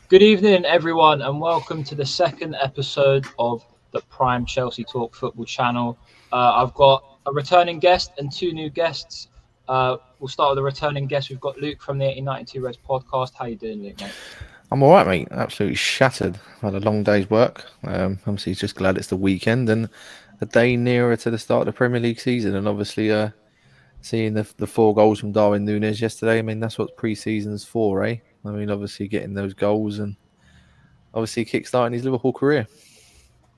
Good evening, everyone, and welcome to the second episode of the Prime Chelsea Talk Football channel. I've got a returning guest and two new guests. We'll start with the returning guest. We've got Luke from the 1892 Reds podcast. How you doing, Luke, mate? I'm all right, mate. Absolutely shattered. Had a long day's work. Obviously, just glad it's the weekend and a day nearer to the start of the Premier League season. And obviously, seeing the 4 goals from Darwin Núñez yesterday. I mean, that's what pre-season's for, eh? I mean, obviously getting those goals and obviously kickstarting his Liverpool career.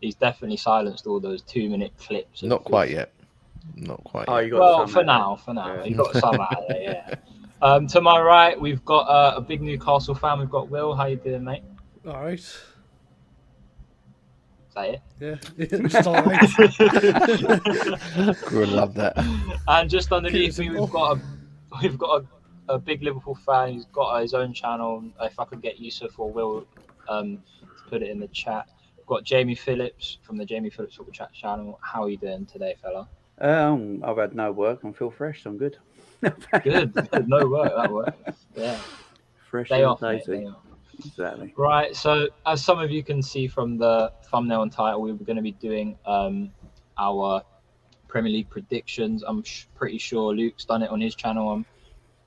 He's definitely silenced all those 2-minute clips. Not quite yet. Not quite yet. You got for now. Yeah. You got some out of it, yeah. To my right, we've got a big Newcastle fan. We've got Will. How you doing, mate? All right. Is that it? Yeah, it's all right. Would love that. And just underneath me, we've got a big Liverpool fan. He's got his own channel. If I could get Yusuf or Will to put it in the chat. We've got Jamie Phillips from the Jamie Phillips Football Chat channel. How are you doing today, fella? I've had no work. I feel fresh. So I'm good. Good. No work. That works. Yeah. Fresh Day off, mate, day off. Exactly. Right. So, as some of you can see from the thumbnail and title, we were going to be doing our Premier League predictions. I'm pretty sure Luke's done it on his channel. I'm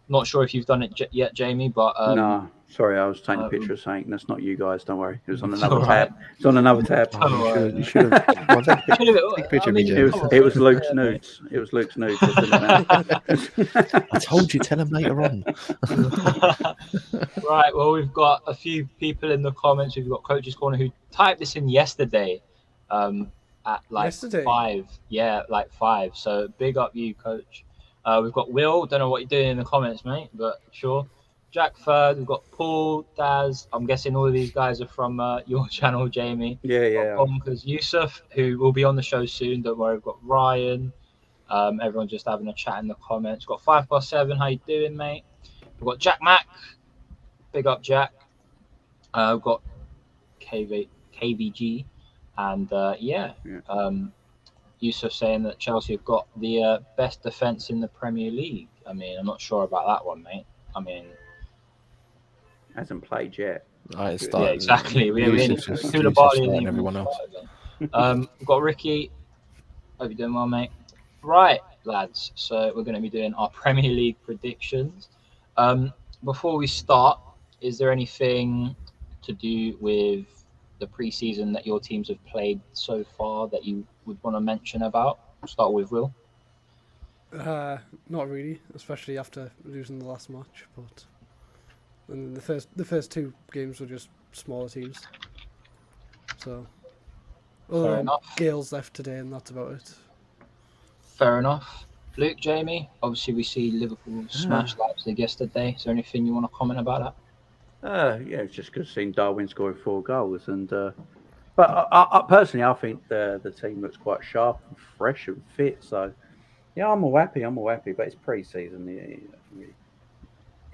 not sure if you've done it yet, Jamie, but no, sorry, I was taking a picture of something. That's not you guys. Don't worry. It was on another right. tab. It's on another tab. You should have. Take a picture of me, James. It was Luke's nudes. It was Luke's nudes. I told you. Tell him later on. Right. Well, we've got a few people in the comments. We've got Coach's Corner who typed this in yesterday. At like 5. Yeah, like 5. So big up you, Coach. We've got Will. Don't know what you're doing in the comments, mate, but sure. Jack Third. We've got Paul, Daz. I'm guessing all of these guys are from your channel, Jamie. Yeah. Bonkers Yusuf, who will be on the show soon. Don't worry. We've got Ryan. Everyone's just having a chat in the comments. We've got 5+7. How you doing, mate? We've got Jack Mack. Big up, Jack. We've got KVG. And Yusuf saying that Chelsea have got the best defence in the Premier League. I mean, I'm not sure about that one, mate. I mean, hasn't played yet. Yeah, exactly. We need to Barley and everyone else. We've got Ricky. Hope you're doing well, mate. Right, lads. So we're going to be doing our Premier League predictions. Before we start, is there anything to do with the pre-season that your teams have played so far that you would want to mention about? I'll start with Will. Not really, especially after losing the last match. But and the first 2 games were just smaller teams. So, Fair enough. Gale's left today, and that's about it. Fair enough. Luke, Jamie, obviously we see Liverpool smash Leipzig yesterday. Is there anything you want to comment about that? Yeah, it's just good seeing Darwin scoring 4 goals, and but I personally, I think the team looks quite sharp and fresh and fit. So yeah, I'm all happy. But it's pre-season.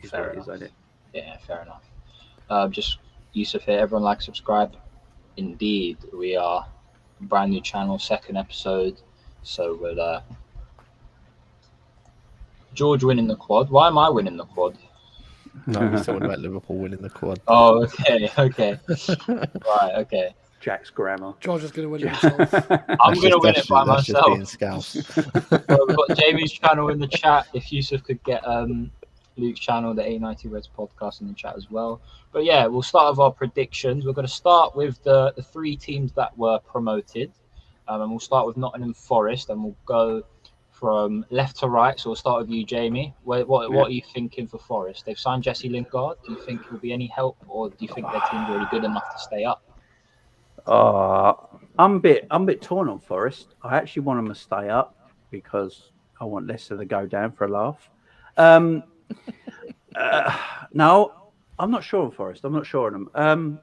Fair enough. Isn't it? Yeah, fair enough. Just Yusuf here. Everyone like, subscribe. Indeed, we are a brand new channel, 2nd episode. So we'll George winning the quad. Why am I winning the quad? No, we're talking about Liverpool winning the quad. Oh, okay. Right, okay. Jack's grammar. George is going to win it himself. I'm going to win it by that's myself. Just being scouse. Well, we've got Jamie's channel in the chat. If Yusuf could get Luke's channel, the 890 Reds podcast, in the chat as well. But yeah, we'll start with our predictions. We're going to start with the 3 teams that were promoted. And we'll start with Nottingham Forest, and we'll go from left to right. So we'll start with you, Jamie. What are you thinking for Forest? They've signed Jesse Lingard. Do you think he'll be any help, or do you think their team's already good enough to stay up? I'm a bit torn on Forest. I actually want them to stay up because I want Leicester to go down for a laugh. No, I'm not sure on Forest. I'm not sure on them.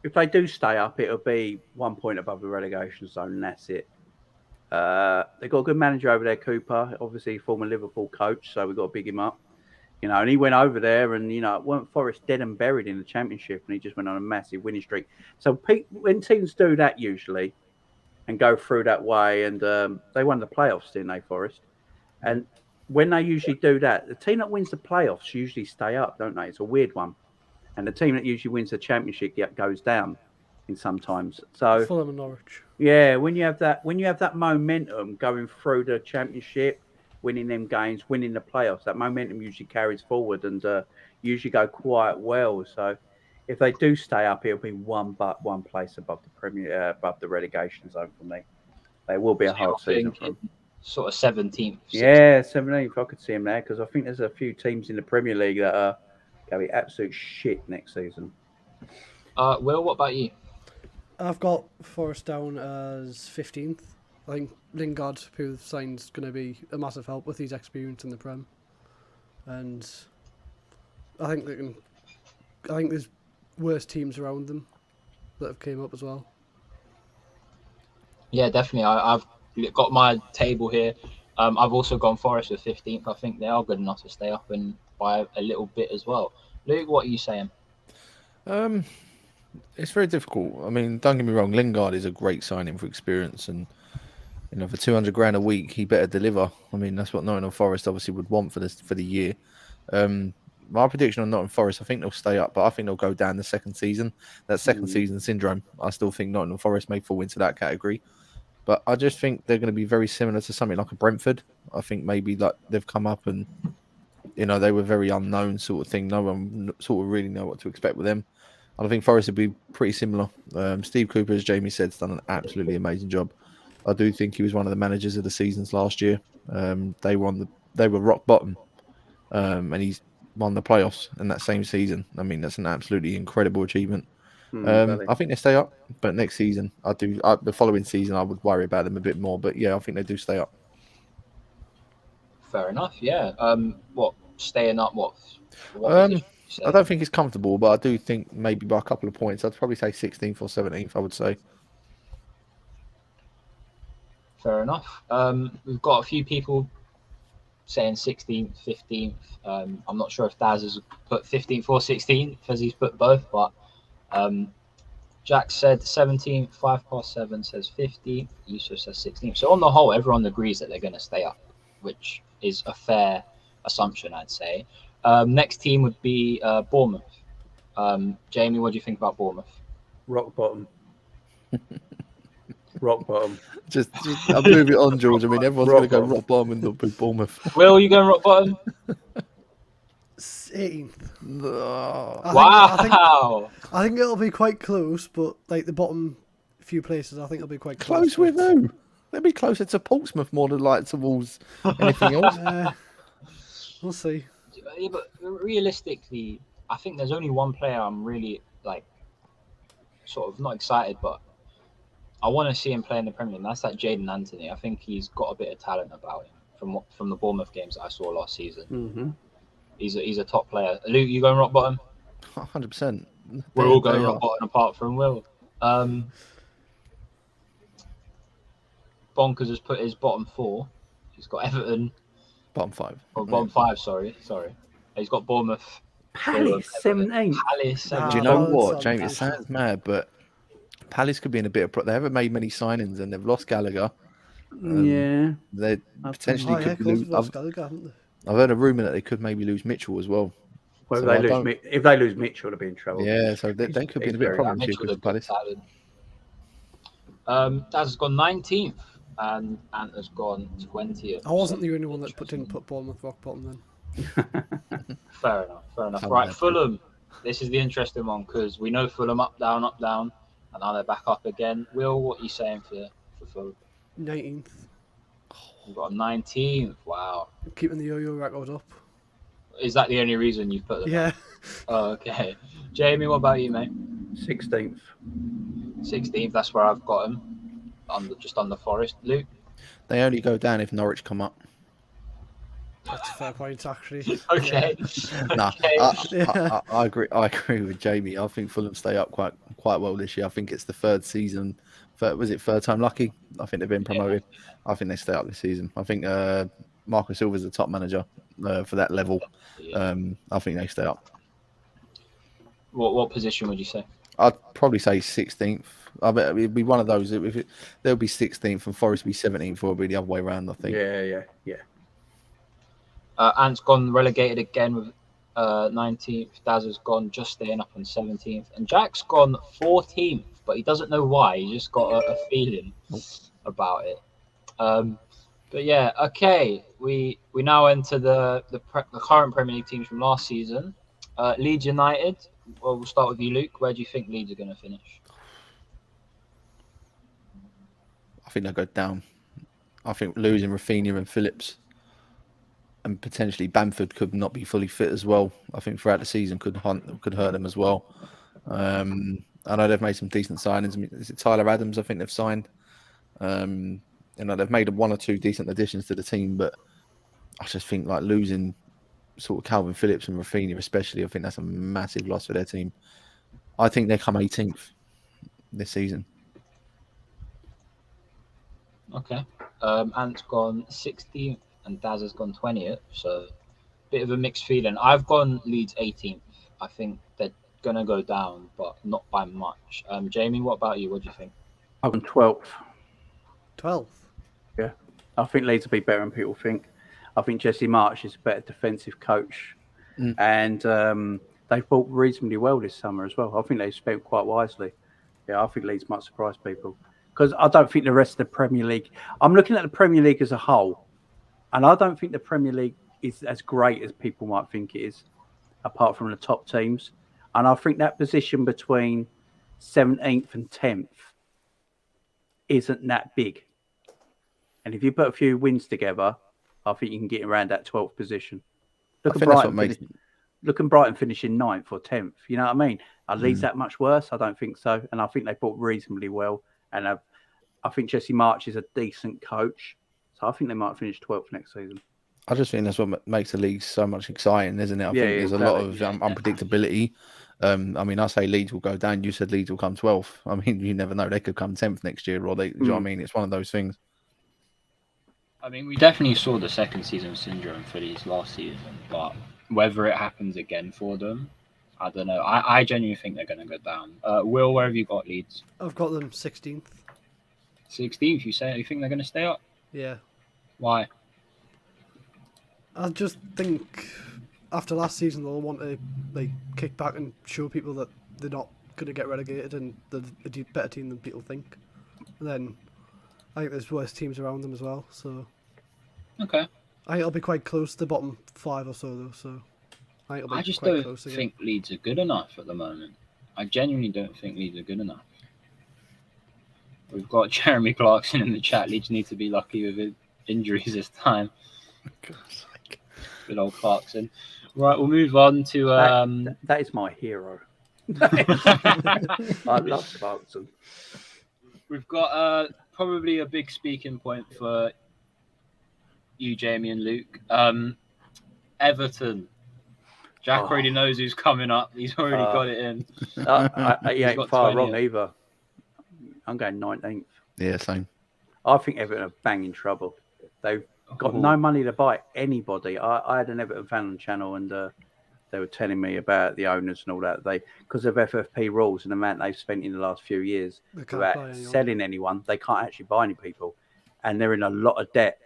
If they do stay up, it'll be 1 point above the relegation zone, and that's it. They've got a good manager over there, Cooper, obviously former Liverpool coach, so we've got to big him up. And he went over there and, weren't Forest dead and buried in the Championship, and he just went on a massive winning streak. So when teams do that usually and go through that way, and they won the playoffs, didn't they, Forest? And when they usually do that, the team that wins the playoffs usually stay up, don't they? It's a weird one. and the team that usually wins the championship goes down in sometimes. So Fulham and Norwich. yeah, when you have that momentum going through the championship, winning them games, winning the playoffs, that momentum usually carries forward and usually go quite well. So if they do stay up, it'll be one place above above the relegation zone for me. It will be a hard season for them. Sort of 17th. Yeah, 17th. I could see him there because I think there's a few teams in the Premier League that are going to be absolute shit next season. Will, what about you? I've got Forest down as 15th. I think Lingard, who they've signed, is going to be a massive help with his experience in the Prem. And I think there's worse teams around them that have came up as well. Yeah, definitely. I've got my table here. I've also gone Forest with 15th. I think they are good enough to stay up and by a little bit as well. Luke, what are you saying? It's very difficult. I mean, don't get me wrong, Lingard is a great signing for experience, and for 200 grand a week, he better deliver. I mean, that's what Nottingham Forest obviously would want for the year. My prediction on Nottingham Forest, I think they'll stay up, but I think they'll go down the second season. That second season syndrome, I still think Nottingham Forest may fall into that category. But I just think they're going to be very similar to something like a Brentford. I think maybe like they've come up and, they were very unknown sort of thing. No one sort of really know what to expect with them. And I think Forest would be pretty similar. Steve Cooper, as Jamie said, has done an absolutely amazing job. I do think he was one of the managers of the seasons last year. They were rock bottom, and he's won the playoffs in that same season. I mean, that's an absolutely incredible achievement. I think they stay up, but next season, the following season, I would worry about them a bit more. But yeah, I think they do stay up. Fair enough. Yeah. Staying up? What I don't think it's comfortable, but I do think maybe by a couple of points. I'd probably say 16th or 17th. I would say. Fair enough. We've got a few people saying 16th, 15th. I'm not sure if Daz has put 15th or 16th as he's put both, but Jack said 17th, 7 says 15th, Yusuf says 16th. So on the whole, everyone agrees that they're going to stay up, which is a fair assumption, I'd say. Next team would be Bournemouth. Jamie, what do you think about Bournemouth? Rock bottom. Rock bottom. Just I'll move it on, George. I mean, everyone's going to go rock bottom and not pick Bournemouth. Will, you going rock bottom? 18th. Wow. I think it'll be quite close, but like the bottom few places, I think it'll be quite close. Close with who? They'll be closer to Portsmouth more than like towards anything else. We'll see. Yeah, but realistically, I think there's only one player I'm really sort of not excited, but I want to see him play in the Premier League. And that's that Jaden Anthony. I think he's got a bit of talent about him from the Bournemouth games that I saw last season. Mm-hmm. He's a top player. Luke, you going rock bottom? 100%. We're all going rock bottom apart from Will. Bonkers has put his bottom 4. He's got Everton. Bottom 5. Or bottom 5, sorry. He's got Bournemouth. Palace, 17th. Palace, 17th. Do you know what, Jamie? It sounds mad, but Palace could be in a bit of... They haven't made many signings and they've lost Gallagher. Yeah. They potentially could lose... Gallagher, haven't they? I've heard a rumour that they could maybe lose Mitchell as well. Well, if they lose Mitchell, they'll be in trouble. Yeah, so they could be in a bit of problem for Palace. Daz has gone 19th and Ant has gone 20th. I wasn't the only one that didn't put Bournemouth rock bottom then. Fair enough. Right, Fulham. This is the interesting one because we know Fulham up, down, and now they're back up again. Will, what are you saying for Fulham? 19th. We've got 19th. Wow. Keeping the yo-yo record up. Is that the only reason you've put them? Yeah. Oh, okay. Jamie, what about you, mate? 16th. 16th. That's where I've got them. Just on the Forest. Luke? They only go down if Norwich come up. That's a fair point, actually. Okay. Nah, Okay. I agree. I agree with Jamie. I think Fulham stay up quite well this year. I think it's the third season. Was it third time lucky? I think they've been promoted. I think they stay up this season. I think Marco Silva's the top manager for that level. Yeah. I think they stay up. What position would you say? I'd probably say 16th. I bet it'd be one of those. They'll be 16th and Forest will be 17th, or it'll be the other way around, I think. Yeah. Ant's gone relegated again with 19th. Daz has gone just staying up on 17th, and Jack's gone 14th, but he doesn't know why. He just got a feeling about it. But yeah, okay. We now enter the current Premier League teams from last season. Leeds United. Well, we'll start with you, Luke. Where do you think Leeds are going to finish? I think they'll go down. I think losing Rafinha and Phillips and potentially Bamford could not be fully fit as well. I think throughout the season could hurt them as well. I know they've made some decent signings. I mean, is it Tyler Adams? I think they've signed. They've made one or two decent additions to the team, but I just think like losing sort of Calvin Phillips and Rafinha especially, I think that's a massive loss for their team. I think they come 18th this season. Okay. Ant's gone 16th and Daz has gone 20th, so bit of a mixed feeling. I've gone Leeds 18th. I think they're going to go down, but not by much. Jamie, what about you? What do you think? I'm 12th. 12th? Yeah. I think Leeds will be better than people think. I think Jesse March is a better defensive coach. And they've bought reasonably well this summer as well. I think they've spent quite wisely. Yeah, I think Leeds might surprise people. Because I don't think the rest of the Premier League... I'm looking at the Premier League as a whole, and I don't think the Premier League is as great as people might think it is, apart from the top teams. And I think that position between 17th and 10th isn't that big. And if you put a few wins together, I think you can get around that 12th position. Look at Brighton finishing 9th or 10th. You know what I mean? Are Leeds that much worse? I don't think so. And I think they bought reasonably well. And I think Jesse March is a decent coach. So I think they might finish 12th next season. I just think that's what makes the league so much exciting, isn't it? I think there's a lot of unpredictability. I mean, I say Leeds will go down. You said Leeds will come 12th. I mean, you never know. They could come 10th next year, or you know what I mean? It's one of those things. I mean, we definitely saw the second season syndrome for Leeds last season, but whether it happens again for them, I don't know. I genuinely think they're going to go down. Will, where have you got Leeds? I've got them 16th. 16th, you say? You think they're going to stay up? Yeah. Why? I just think after last season they'll want to kick back and show people that they're not going to get relegated and they're a better team than people think. And then I think there's worse teams around them as well. So okay, I think it'll be quite close to the bottom 5 or so though. So I just don't think Leeds are good enough at the moment. I genuinely don't think Leeds are good enough. We've got Jeremy Clarkson in the chat. Leeds need to be lucky with injuries this time. Good old Clarkson. Right, we'll move on to... That is my hero. I love Clarkson. We've got probably a big speaking point for you, Jamie and Luke. Everton. Jack already knows who's coming up. He's already got it in. He ain't far wrong either. I'm going 19th. Yeah, same. I think Everton are banging trouble. They've got no money to buy anybody. I had an Everton fan on the channel and they were telling me about the owners and all that. Because of FFP rules and the amount they've spent in the last few years without selling anyone, they can't actually buy any people. And they're in a lot of debt.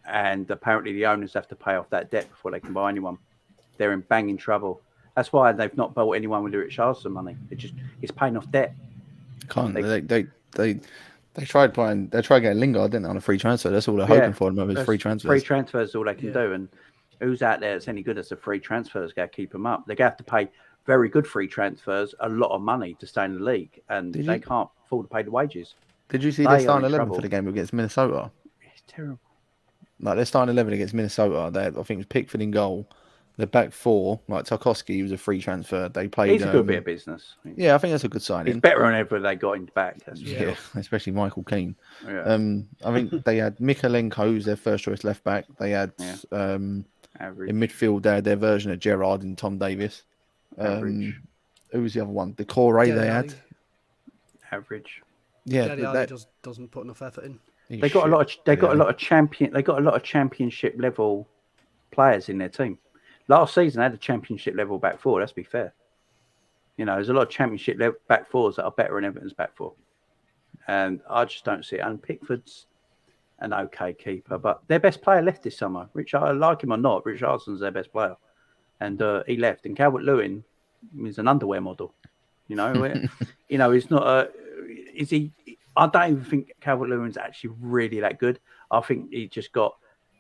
And apparently the owners have to pay off that debt before they can buy anyone. They're in banging trouble. That's why they've not bought anyone with the Richarlison money. It's paying off debt. Can't they tried getting Lingard, didn't they, on a free transfer? That's all they're hoping for them is free transfers. Free transfers is all they can do, and who's out there that's any good as a free transfer is going to keep them up. They're going to have to pay very good free transfers a lot of money to stay in the league, and they can't afford to pay the wages. Did you see their starting 11 for the game against Minnesota? It's terrible. Like their starting 11 against Minnesota, I think it was Pickford in goal. The back 4, like Tarkowski, was a free transfer. They played. He's a good bit of business. Yeah, I think that's a good signing. He's better than ever they got him back. Yeah, especially Michael Keane. Yeah. I think they had Mikalenko, who's their first choice left back. They had in midfield they had their version of Gerrard and Tom Davis. Who was the other one? The Corey they had. Average. Yeah, that just doesn't put enough effort in. They got a lot of championship level players in their team. Last season, they had a championship level back 4. Let's be fair. You know, there's a lot of championship level back 4s that are better than Everton's back 4. And I just don't see it. And Pickford's an okay keeper, but their best player left this summer. I like him or not, Richarlison's their best player. and he left. And Calvert-Lewin is an underwear model. You know, he's not a. Is he? I don't even think Calvert-Lewin's actually really that good. I think he just got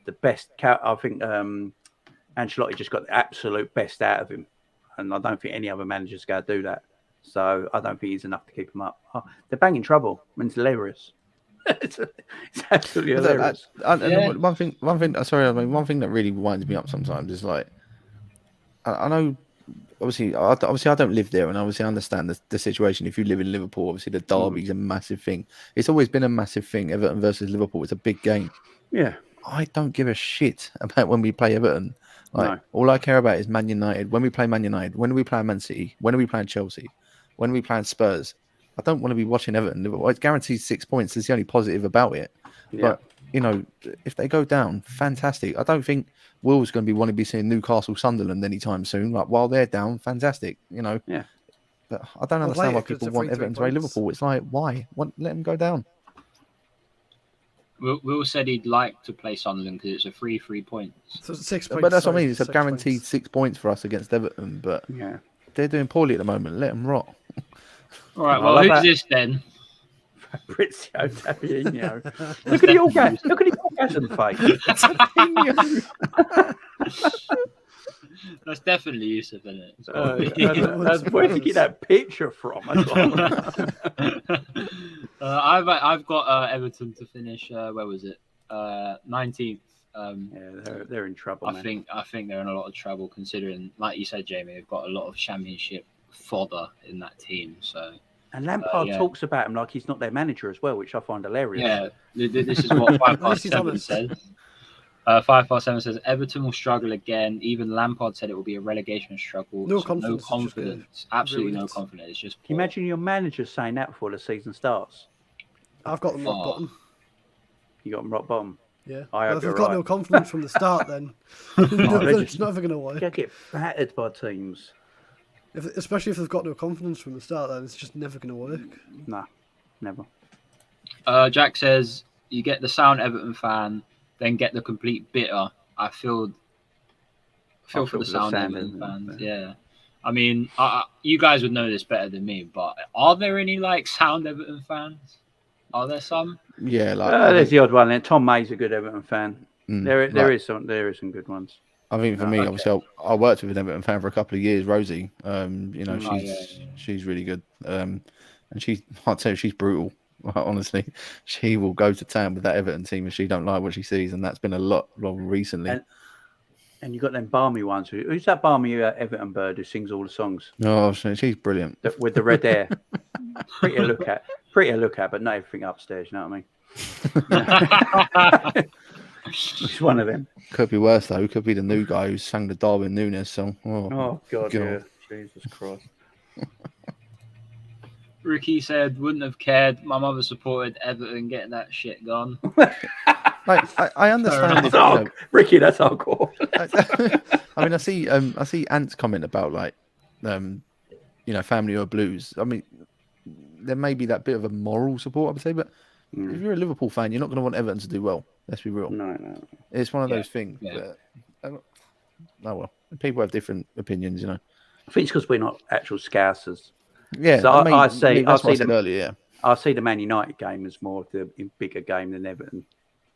the best. I think Ancelotti just got the absolute best out of him, and I don't think any other manager's going to do that. So I don't think he's enough to keep him up. Oh, they're banging trouble. I mean, it's hilarious. It's absolutely hilarious. One thing. Sorry, I mean, one thing that really winds me up sometimes is like, I know. Obviously, I don't live there, and obviously I understand the situation. If you live in Liverpool, obviously the derby's a massive thing. It's always been a massive thing. Everton versus Liverpool. It's a big game. Yeah. I don't give a shit about when we play Everton. Like, No. all I care about is Man United. When we play Man United, when are we playing Man City? When are we playing Chelsea? When are we playing Spurs? I don't want to be watching Everton. Liverpool. It's guaranteed 6 points. It's the only positive about it. Yeah. But, you know, if they go down, fantastic. I don't think Will's going to be wanting to be seeing Newcastle, Sunderland anytime soon. Like, while they're down, fantastic. You know. Yeah. But I don't understand why people want Everton to play Liverpool. It's like, why? Let them go down. Will said he'd like to play Sunderland because it's a free 3 points. So 6 points. But that's what I mean. It's a 6 guaranteed points. 6 points for us against Everton. But Yeah. they're doing poorly at the moment. Let them rot. All right, I well, love who's that. this then? Fabrizio Tapino. Look at the orgasm. Look at the orgasm face. That's definitely Yusuf, isn't it? It's gotta be. Where did you get that picture from? I've got Everton to finish. Where was it? 19th. Yeah, they're in trouble. I Man. think they're in a lot of trouble considering, like you said, Jamie, they've got a lot of championship fodder in that team. So And Lampard yeah. talks about him like he's not their manager as well, which I find hilarious. yeah, this is what 5 At past least he's 7 honest. says. 5 past 7 says Everton will struggle again. Even Lampard said it will be a relegation struggle. No So confidence, it's no just gonna confidence. Absolutely ruin no it. confidence. It's just Can you poor. imagine your manager saying that before the season starts? I've got them rock Oh. bottom. You got him rock bottom. Yeah. I Well, hope if you're they've got right. no confidence from the start, then it's never going to work. You get battered by teams. Especially if they've got no confidence from the start, then it's just never going to work. Nah, never. Jack says you get the sound Everton fan, then get the complete bitter. I feel for the sound Everton fans. Yeah. I mean, you guys would know this better than me, but are there any like sound Everton fans? Are there some? Yeah, like There's the odd one. There. Tom May's a good Everton fan. There like- is some good ones. I mean, for me, okay. obviously, I worked with an Everton fan for a couple of years, Rosie. You know, Oh, she's really good. And I'd say she's brutal. Honestly, she will go to town with that Everton team if she don't like what she sees, and that's been a lot recently. And you got them balmy ones. Who's that balmy Everton bird who sings all the songs Oh, she's brilliant. with the red hair? Pretty to look at, but not everything upstairs. You know what I mean? It's one of them. Could be worse though. Could be the new guy who sang the Darwin Núñez song. Oh God, God. yeah. Jesus Christ. Ricky said, wouldn't have cared. My mother supported Everton getting that shit gone. Like, I understand. If, Oh, Ricky, that's hardcore. I mean, I see Ant's comment about like, family or blues. I mean, there may be that bit of a moral support, I would say, but if you're a Liverpool fan, you're not going to want Everton to do well. Let's be real. No. It's one of those things. Yeah. But, oh well, people have different opinions, you know. I think it's because we're not actual Scousers. Yeah, So I see that's what I them said earlier. Yeah. I see the Man United game as more of the bigger game than Everton.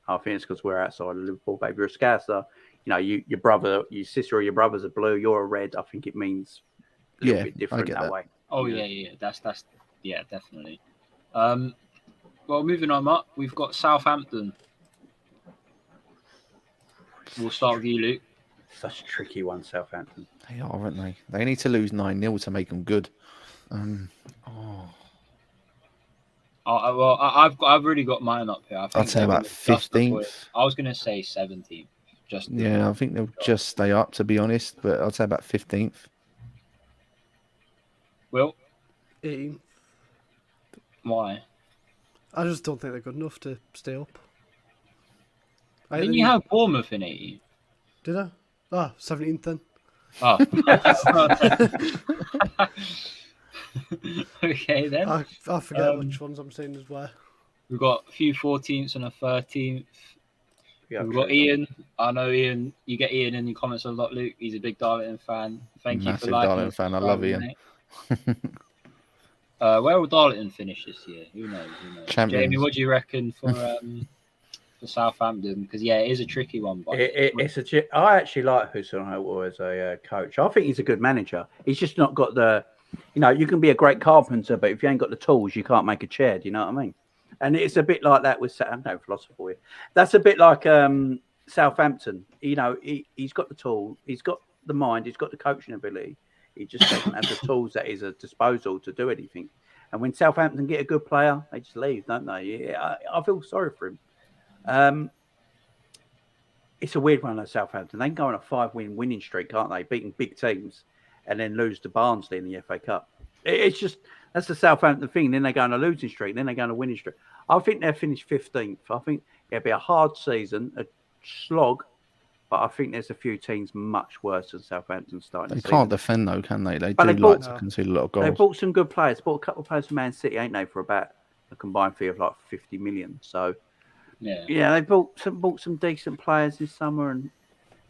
I think it's because we're outside of Liverpool, baby. You're a Scouser, your brother, your sister, or your brothers are blue. You're a red. I think it means a little bit different get that that. way. Oh yeah. That's yeah, definitely. Well, moving on up, we've got Southampton. We'll start with you, Luke. Such a tricky one, Southampton. They are, aren't they? They need to lose 9-0 to make them good. I've already got mine up here. I think I'd say they're about just avoid- 15th. I was gonna say 17th. Just Yeah, I think they'll just stay up, to be honest. But I'd say about 15th. Will, 18. why? I just don't think they're good enough to stay up. Didn't you have Bournemouth in 18? Did I? 17th then. Oh. Okay then. I forget which ones I'm saying as well. We've got a few 14ths and a 13th. Yeah, We've got Ian. I know Ian. You get Ian in your comments a lot, Luke. He's a big Darlington fan. Thank you for Massive liking Darlington and fan. I love subscribing, Ian. mate. Where will Darlington finish this year? Who knows? Champions. Jamie, what do you reckon for Southampton? Because it is a tricky one. But I actually like Hasenhuttl as a coach. I think he's a good manager. He's just not got the, you can be a great carpenter, but if you ain't got the tools, you can't make a chair. Do you know what I mean? And it's a bit like that with I'm no philosopher here. That's a bit like Southampton. He's got the tool, he's got the mind, he's got the coaching ability. He just doesn't have the tools at his disposal to do anything. And when Southampton get a good player, they just leave, don't they? Yeah, I feel sorry for him. It's a weird one at Southampton. They can go on a 5-win winning streak, can't they? Beating big teams and then lose to Barnsley in the FA Cup. It's just, that's the Southampton thing. Then they go on a losing streak, then they go on a winning streak. I think they'll finish 15th. I think it'll be a hard season, a slog, but I think there's a few teams much worse than Southampton starting. They can't defend though, can they? They but do like to concede a lot of goals. They bought some good players. Bought a couple of players from Man City, ain't they, for about a combined fee of like 50 million. So yeah, they bought some decent players this summer, and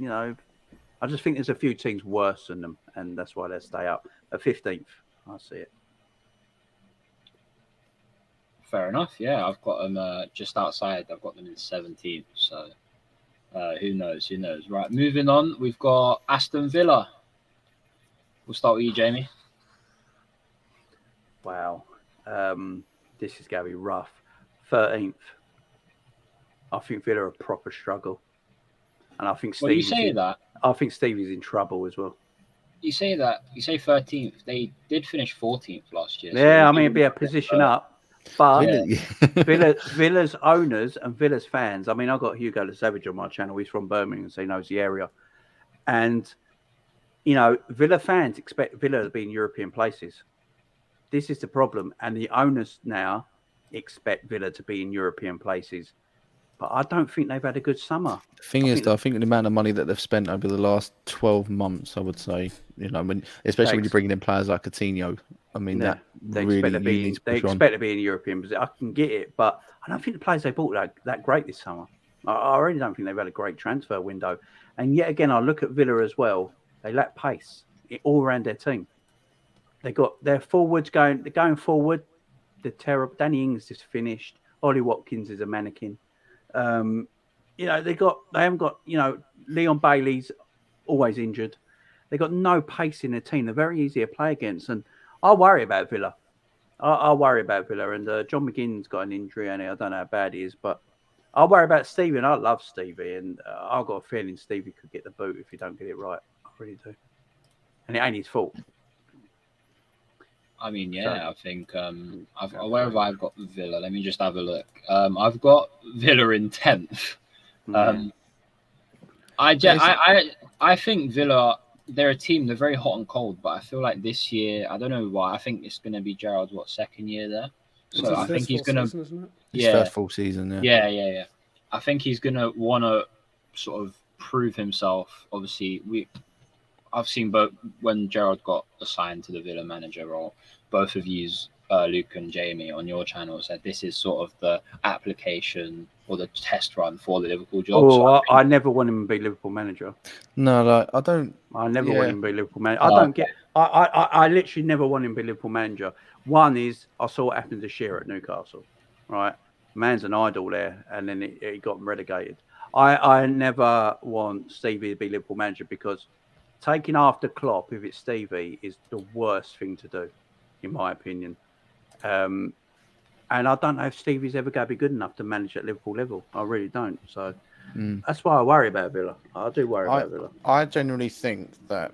I just think there's a few teams worse than them, and that's why they'll stay up at 15th. I see it. Fair enough. Yeah, I've got them just outside. I've got them in 17th. So who knows? Who knows? Right, moving on. We've got Aston Villa. We'll start with you, Jamie. Wow, this is going to be rough. 13th. I think Villa are a proper struggle, and I think Well, you say that. I think Stevie's in trouble as well. You say that. You say 13th. They did finish 14th last year. Yeah, I mean, it'd be a position up. But Yeah. Villa's owners and Villa's fans. I mean, I've got Hugo the Savage on my channel. He's from Birmingham, so he knows the area. And, Villa fans expect Villa to be in European places. This is the problem. And the owners now expect Villa to be in European places. But I don't think they've had a good summer. The thing is, though, I think the amount of money that they've spent over the last 12 months, I would say, especially when you're bringing in players like Coutinho, I mean, Yeah, they expect to be in a European position. I can get it, but I don't think the players they bought are that great this summer. I really don't think they've had a great transfer window. And yet again, I look at Villa as well. They lack pace all around their team. They got their forwards going. They're going forward. They're terrible. Danny Ings is finished. Ollie Watkins is a mannequin. They haven't got. Leon Bailey's always injured. They got no pace in their team. They're very easy to play against, and I worry about Villa. I worry about Villa, and John McGinn's got an injury, and I don't know how bad he is, but I worry about Stevie, and I love Stevie, and I've got a feeling Stevie could get the boot if he don't get it right. I really do, and it ain't his fault. I mean, yeah, I think where have I got Villa? Let me just have a look. I've got Villa in 10th. I think Villa, they're a team. They're very hot and cold, but I feel like this year, I don't know why. I think it's going to be Gerrard's second year there. So I think he's going to first full season. Yeah. I think he's going to want to sort of prove himself. Obviously, I've seen both when Gerrard got assigned to the Villa manager role. Both of you, Luke and Jamie, on your channel said this is sort of the application or the test run for the Liverpool job. Oh, I never want him to be Liverpool manager. No, I don't. I never want him to be Liverpool manager. I don't get. I literally never want him to be Liverpool manager. One is I saw what happened to Shearer at Newcastle. Right, man's an idol there, and then he got relegated. I never want Stevie to be Liverpool manager because taking after Klopp, if it's Stevie, is the worst thing to do, in my opinion. And I don't know if Stevie's ever going to be good enough to manage at Liverpool level. I really don't. So that's why I worry about Villa. I do worry about Villa. I genuinely think that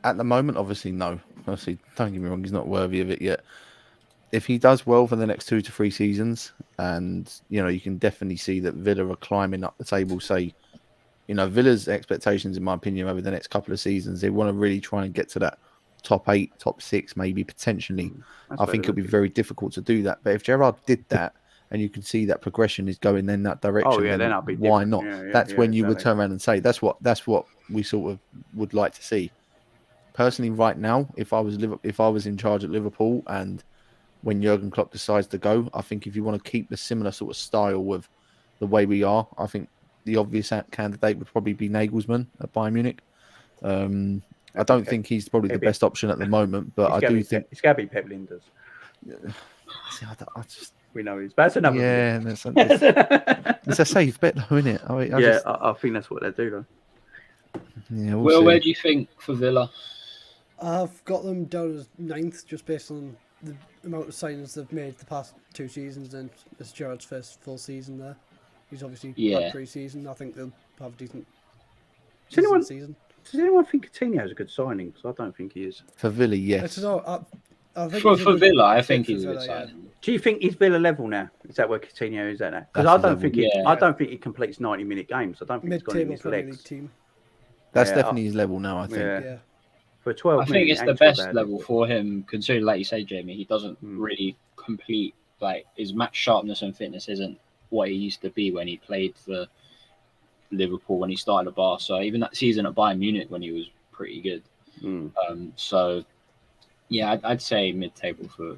at the moment, obviously, no. Obviously, don't get me wrong, he's not worthy of it yet. If he does well for the next 2 to 3 seasons, and, you can definitely see that Villa are climbing up the table, say, Villa's expectations, in my opinion, over the next couple of seasons, they want to really try and get to that top 8, top 6, maybe potentially. I think it'll be very difficult to do that. But if Gerrard did that, and you can see that progression is going in that direction, then I'll be why not? That's when you would turn around and say, that's what we sort of would like to see. Personally, right now, if I was in charge at Liverpool, and when Jurgen Klopp decides to go, I think if you want to keep the similar sort of style with the way we are, I think the obvious candidate would probably be Nagelsmann at Bayern Munich. I don't think he's probably the best option at the moment, but I do think it's got to be Pep Linders. See, I just We know he's. But that's another. yeah, it's a safe bet, though, isn't it? I think that's what they do, though. Yeah, Will, see. where do you think for Villa? I've got them down as 9th just based on the amount of signings they've made the past 2 seasons, and it's Gerrard's first full season there. He's obviously had pre-season. I think they'll have a decent season. Does anyone think Coutinho's a good signing? Because I don't think he is. For Villa, yes. I think For Villa, I think he's a good signing. Do you think he's Villa level now? Is that where Coutinho is at now? Because That's I don't his think level. I don't think he completes 90-minute games. I don't think he's got it in Mid-table his Premier legs. League team. That's Yeah, definitely his level now, I think. Yeah. For 12 I think minutes, it's the ain't too best bad. level for him, considering, like you say, Jamie, he doesn't really complete, like, his match sharpness and fitness isn't what he used to be when he played for Liverpool, when he started at Barca. Even that season at Bayern Munich when he was pretty good. So, yeah, I'd say mid-table for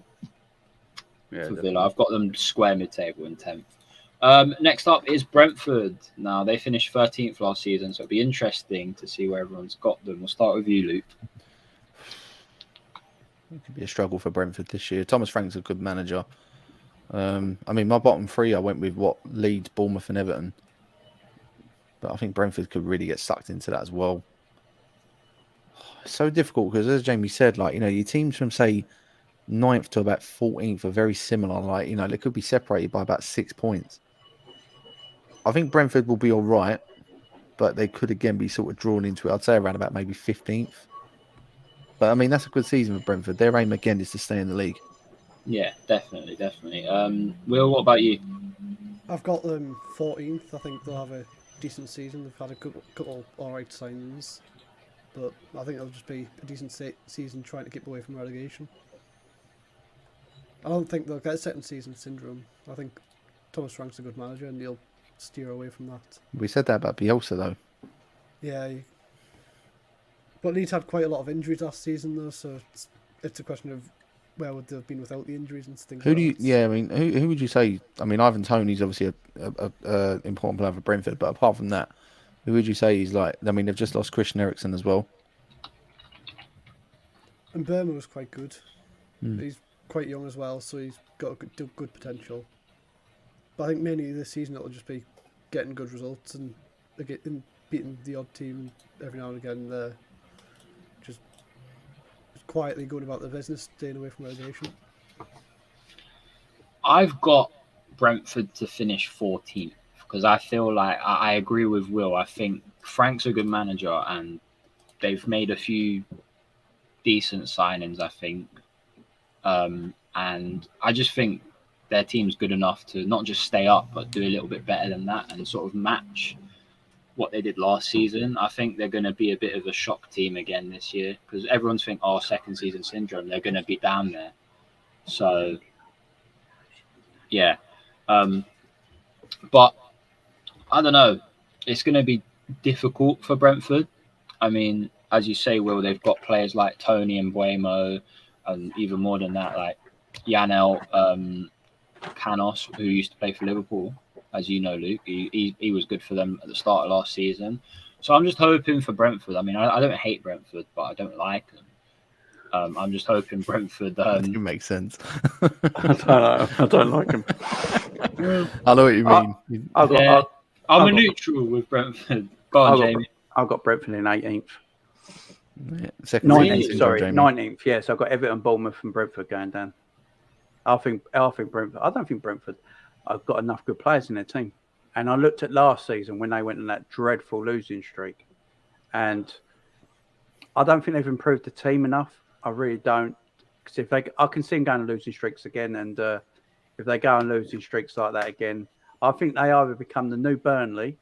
Villa. I've got them square mid-table in 10th. Next up is Brentford. Now, they finished 13th last season, so it'll be interesting to see where everyone's got them. We'll start with you, Luke. It could be a struggle for Brentford this year. Thomas Frank's a good manager. I mean, my bottom 3, I went with Leeds, Bournemouth, and Everton. But I think Brentford could really get sucked into that as well. It's so difficult because, as Jamie said, like, your teams from, say, 9th to about 14th are very similar. Like, they could be separated by about 6 points. I think Brentford will be all right, but they could again be sort of drawn into it. I'd say around about maybe 15th. But I mean, that's a good season for Brentford. Their aim again is to stay in the league. Yeah, definitely. Will, what about you? I've got them 14th. I think they'll have a decent season. They've had a couple alright signings, but I think it'll just be a decent season trying to keep away from relegation. I don't think they'll get second season syndrome. I think Thomas Frank's a good manager and he'll steer away from that. We said that about Bielsa, though. Yeah. But Leeds had quite a lot of injuries last season, though, so it's a question of where would they have been without the injuries and things Who like do you? that. Yeah, I mean, who would you say? I mean, Ivan Toney's obviously a important player for Brentford, but apart from that, who would you say he's like? I mean, they've just lost Christian Eriksen as well. And Burma was quite good. He's quite young as well, so he's got a good potential. But I think mainly this season it'll just be getting good results and beating the odd team every now and again. Just quietly going about their business, staying away from relegation. I've got Brentford to finish 14th because I feel like I agree with Will. I think Frank's a good manager and they've made a few decent signings, I think. And I just think their team's good enough to not just stay up, but do a little bit better than that and sort of match what they did last season. I think they're going to be a bit of a shock team again this year because everyone's thinking, second season syndrome. They're going to be down there. So, yeah. But I don't know. It's going to be difficult for Brentford. I mean, as you say, Will, they've got players like Tony and Buemo, and even more than that, like Yanel Canos, who used to play for Liverpool, as you know, Luke. He was good for them at the start of last season. So I'm just hoping for Brentford. I mean, I don't hate Brentford, but I don't like them. I'm just hoping Brentford. It makes sense. I don't like him. I know what you mean. I'm a neutral with Brentford. Go on, Jamie. I've got Brentford in 18th. Yeah, second 19th, sorry, 19th. Yeah, so I've got Everton, Bournemouth, and Brentford going down. I think Brentford. I don't think Brentford. I've got enough good players in their team. And I looked at last season when they went on that dreadful losing streak, and I don't think they've improved the team enough. I really don't. Because I can see them going on losing streaks again, and if they go on losing streaks like that again, I think they either become the new Burnley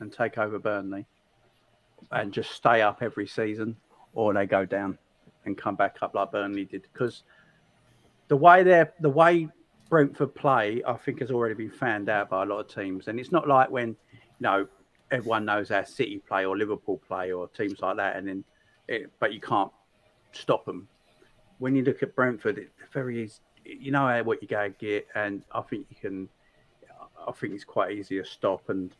and take over Burnley and just stay up every season, or they go down and come back up like Burnley did. Because the way Brentford play, I think, has already been found out by a lot of teams. And it's not like when, everyone knows how City play or Liverpool play or teams like that, but you can't stop them. When you look at Brentford, it's very easy. You know what you're going to get, and I think it's quite easy to stop. And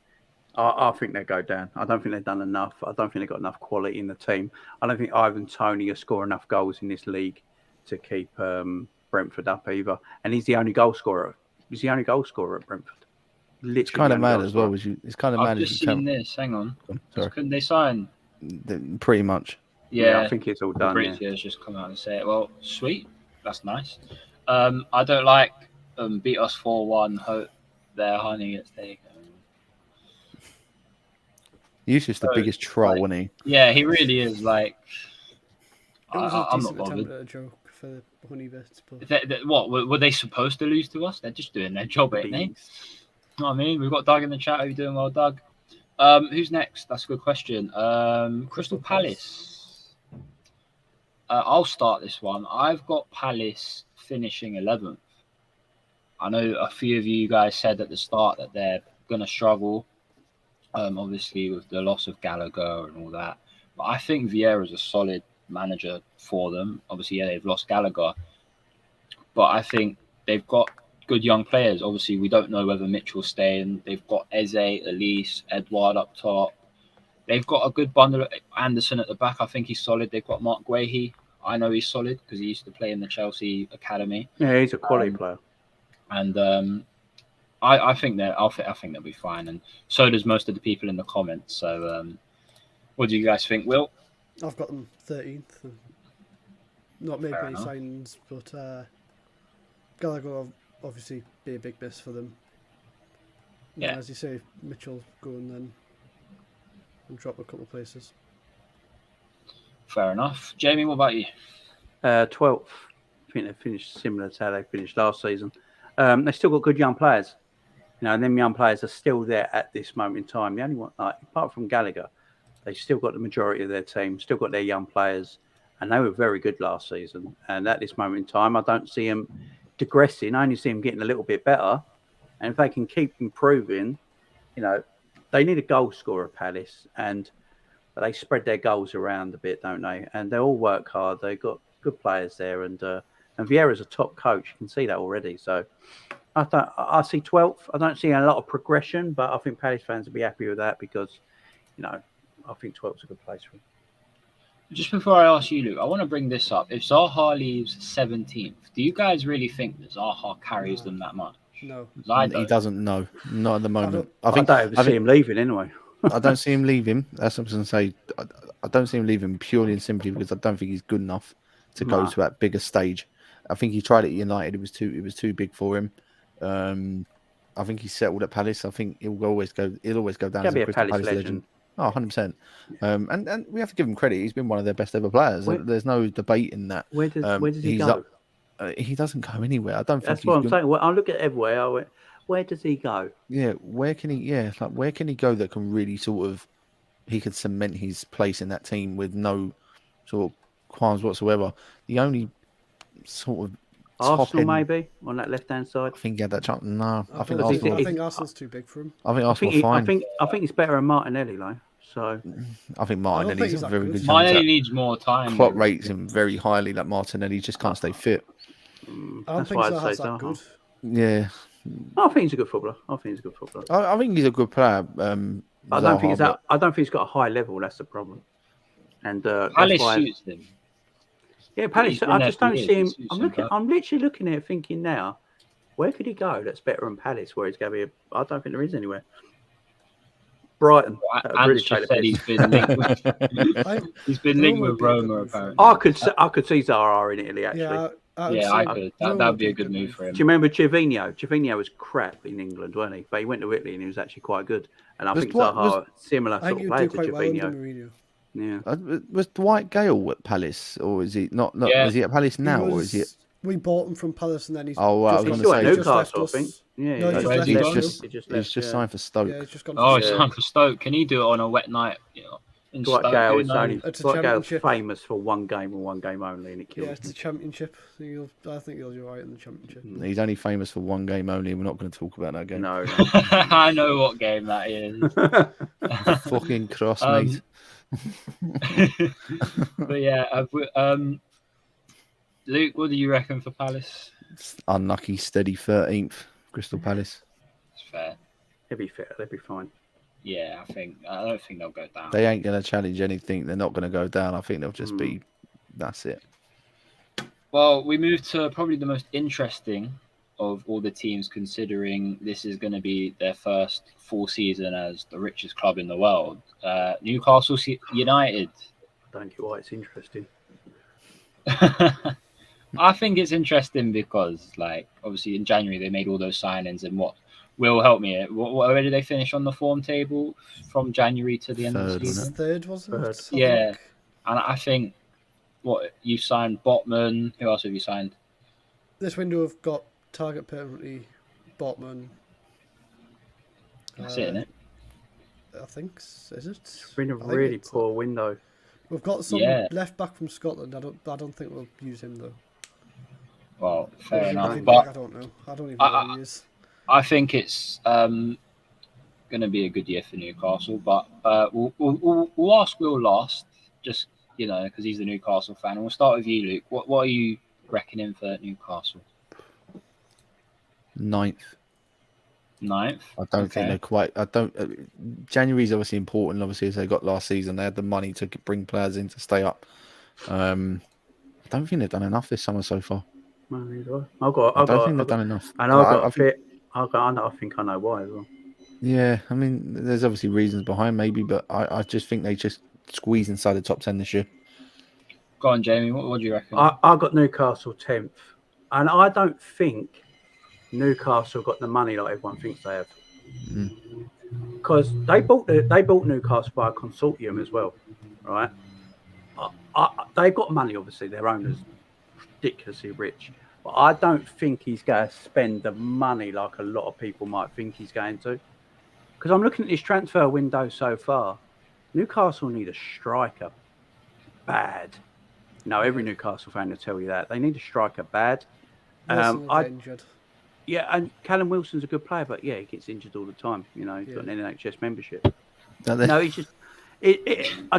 I think they go down. I don't think they've done enough. I don't think they've got enough quality in the team. I don't think Ivan Toney will score enough goals in this league to keep Brentford up either. And he's the only goal scorer. He's the only goal scorer at Brentford. Literally It's kind of the only mad goal as well. scorer. It's kind of I've mad as just you seen can. this. Hang on. Sorry, Couldn't they sign? pretty much. Yeah, I think it's all done. Yeah. Fabrizio's just come out and say it. Well, sweet. That's nice. I don't like beat us 4-1. Hope they're hunting it. He's just the So, biggest troll, like, isn't he? Yeah, he really is. Like, It was a I'm decent not attempt bothered. at a joke for the honey bits, but What were they supposed to lose to us? They're just doing their job, ain't they? You know what I mean? We've got Doug in the chat. How you doing? Well, Doug. Who's next? That's a good question. Crystal Palace. I'll start this one. I've got Palace finishing 11th. I know a few of you guys said at the start that they're going to struggle, obviously with the loss of Gallagher and all that. But I think Vieira's a solid manager for them. Obviously, yeah, they've lost Gallagher. But I think they've got good young players. Obviously, we don't know whether Mitchell's staying. They've got Eze, Elise, Edouard up top. They've got a good bundle. Anderson at the back, I think he's solid. They've got Mark Guehi. I know he's solid because he used to play in the Chelsea academy. Yeah, he's a quality player. And I think I think they'll be fine. And so does most of the people in the comments. So, what do you guys think, Will? I've got them 13th. And not made Fair many enough. signings, but Gallagher will obviously be a big miss for them. And Yeah. as you say, Mitchell going then and drop a couple of places. Fair enough. Jamie, what about you? 12th. I think they finished similar to how they finished last season. They still got good young players. You know, and them young players are still there at this moment in time. The only one, like, apart from Gallagher, they still got the majority of their team, still got their young players, and they were very good last season. And at this moment in time, I don't see them digressing. I only see them getting a little bit better. And if they can keep improving, you know, they need a goal scorer, Palace, and they spread their goals around a bit, don't they? And they all work hard. They've got good players there, and Vieira's a top coach. You can see that already. So I see 12th. I don't see a lot of progression, but I think Palace fans will be happy with that because, you know, I think 12th's a good place for him. Just before I ask you, Luke, I want to bring this up. If Zaha leaves 17th, do you guys really think that Zaha carries No. them that much? No. 'Cause I He don't. doesn't know. Not at the moment. I don't ever see him leaving anyway. I don't see him leaving. That's what I was going to say. I don't see him leaving purely and simply because I don't think he's good enough to go No. to that bigger stage. I think he tried it at United. It was too big for him. I think he's settled at Palace. I think he'll always go down He'll as be a a Crystal Palace Palace legend. legend. Oh, 100%. And we have to give him credit. He's been one of their best ever players. There's no debate in that. Where does he he's go? He doesn't go anywhere. I don't think That's he's what I'm good. saying. Well, I look at everywhere. I went, where does he go? Yeah, where can he? Yeah, like where can he go that can really sort of he could cement his place in that team with no sort of qualms whatsoever. The only sort of Arsenal, top end, maybe on that left-hand side. I think he had that chance. No, I think I Arsenal. think Arsenal's too big for him. I think I Arsenal think, fine. I think it's better than Martinelli, though. So I think I don't think Martinelli's he's a that very good. good. Martinelli candidate. needs more time. Klopp rates him very highly. Like Martinelli just can't stay fit. I don't that's think why I'd Zaha's say that Zaha. good. Yeah, I think he's a good footballer. I think he's a good player. But I don't Zaha, think I don't think he's got a high level. That's the problem. And that's Palace why. suits him. Yeah, Palace. He's been I there just for don't years, see him. it suits I'm him, looking. but- I'm literally looking at it, thinking now, where could he go? That's better than Palace, where he's going to be. I don't think there is anywhere. Brighton. That would really Ants take just the said piss. he's been linked with, I, he's been linked Roma with would be a good Roma move for him. apparently. I could see Zaha in Italy actually. yeah, Yeah, I could. That'd be a good move for him. Do you remember Gervinho? Gervinho was crap in England, wasn't he? But he went to Italy and he was actually quite good. And I Was think Dwight- Zaha, similar I sort think of he'd do player to quite well under Gervinho. Mourinho. Yeah. Was Dwight Gale at Palace, or is he not? Yeah. Is he at Palace now, or is he? We bought him from Palace and then he's. Oh, well, I was just He's gonna left- still at say- just left Newcastle, I us. think. Yeah, No, he's he's just left he's us. just- he just He's left, just yeah. signed for Stoke. Yeah, he's just gone. Oh, to it's Yeah. time for Stoke. Can he do it on a wet night? You know, in Dwight Stoke, Gale who is knows? only It's a Dwight Gale's championship. famous for one game and one game only, and it Yeah, kills it's me. the championship. I think he'll do alright in the championship. He's only famous for one game only, and we're not going to talk about that game. No, I know what game that is. no. Fucking cross, Um, mate. But yeah, Luke, what do you reckon for Palace? Unlucky, steady 13th, Crystal Palace. It's fair. They'll be fair. They'll be fine. Yeah, I don't think they'll go down. They ain't going to challenge anything. They're not going to go down. I think they'll just be. That's it. Well, we move to probably the most interesting of all the teams, considering this is going to be their first full season as the richest club in the world. Newcastle United. I don't get why it's interesting. I think it's interesting because, like, obviously in January they made all those signings, and what will help me? Where did they finish on the form table from January to the end of the Third, season? Third, wasn't it? I Yeah. think. And I think what you signed Botman. Who else have you signed? This window have got Target permanently, Botman. That's it, isn't it? I think, is it? It's been a I think really it's- poor window. We've got some Yeah. left back from Scotland. I don't think we'll use him though. Well, fair Or enough. David But Beck, I don't know. I don't even know who he is. I think it's going to be a good year for Newcastle. But we'll ask Will last, just because he's the Newcastle fan. And we'll start with you, Luke. What are you reckoning for Newcastle? 9th. 9th? I don't think they're quite. I don't. January's obviously important. Obviously, as they got last season, they had the money to bring players in to stay up. I don't think they've done enough this summer so far. I don't think they've done enough. And I think I know why as well. Yeah, I mean, there's obviously reasons behind maybe, but I just think they just squeeze inside the top 10 this year. Go on, Jamie. What do you reckon? I got Newcastle 10th, and I don't think Newcastle got the money like everyone thinks they have. Because they bought Newcastle by a consortium as well, right? They've got money, obviously. Their owner's ridiculously rich. But I don't think he's going to spend the money like a lot of people might think he's going to. Because I'm looking at this transfer window so far. Newcastle need a striker bad. Every Newcastle fan will tell you that. They need a striker bad. Wilson will get injured. Yeah, and Callum Wilson's a good player, but yeah, he gets injured all the time. He's got an NHS membership. No, he's just... I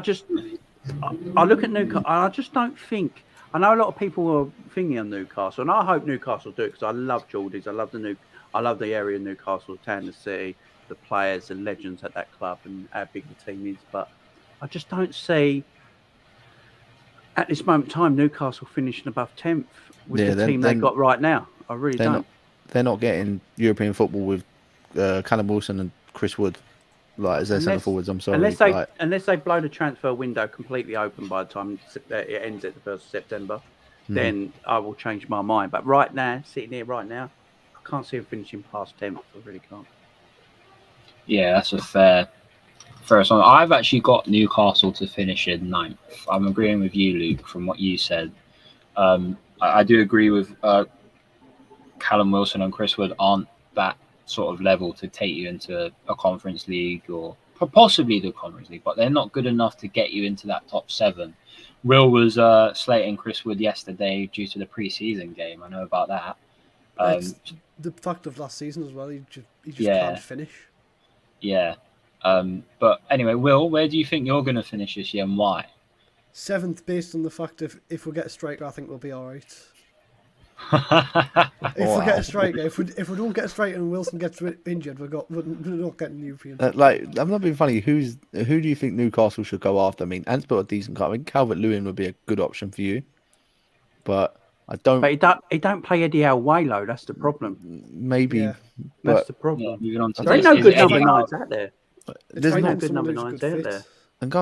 look at Newcastle, and I just don't think... I know a lot of people are thinking on Newcastle, and I hope Newcastle do it because I love Geordies. I love the area of Newcastle, town, the city, the players, the legends at that club, and how big the team is. But I just don't see at this moment in time Newcastle finishing above 10th with the team they've got right now. I really don't. They're not getting European football with Callum Wilson and Chris Wood, like as their centre forwards. I'm sorry, unless they blow the transfer window completely open by the time it ends at the 1st of September, then I will change my mind. But right now, sitting here right now, I can't see them finishing past 10th. I really can't. Yeah, that's a fair one. I've actually got Newcastle to finish in 9th. I'm agreeing with you, Luke, from what you said. I do agree with Callum Wilson and Chris Wood aren't that sort of level to take you into a Conference League or possibly the Conference League, but they're not good enough to get you into that top 7. Will was slating Chris Wood yesterday due to the pre-season game. I know about that. It's the fact of last season as well. He just can't finish. Yeah. But anyway, Will, where do you think you're going to finish this year and why? 7th, based on the fact if we get a striker, I think we'll be all right. If we get a striker, if we don't get a striker and Wilson gets injured, we're not getting the European. I'm not being funny. Who do you think Newcastle should go after? I mean, Ant's got a decent cut. I mean, Calvert-Lewin would be a good option for you, but I don't. But he don't play Eddie Alwalo. That's the problem. Maybe that's the problem. Yeah, moving on to there ain't no good number 9s out there. There's no good number 9s out there. And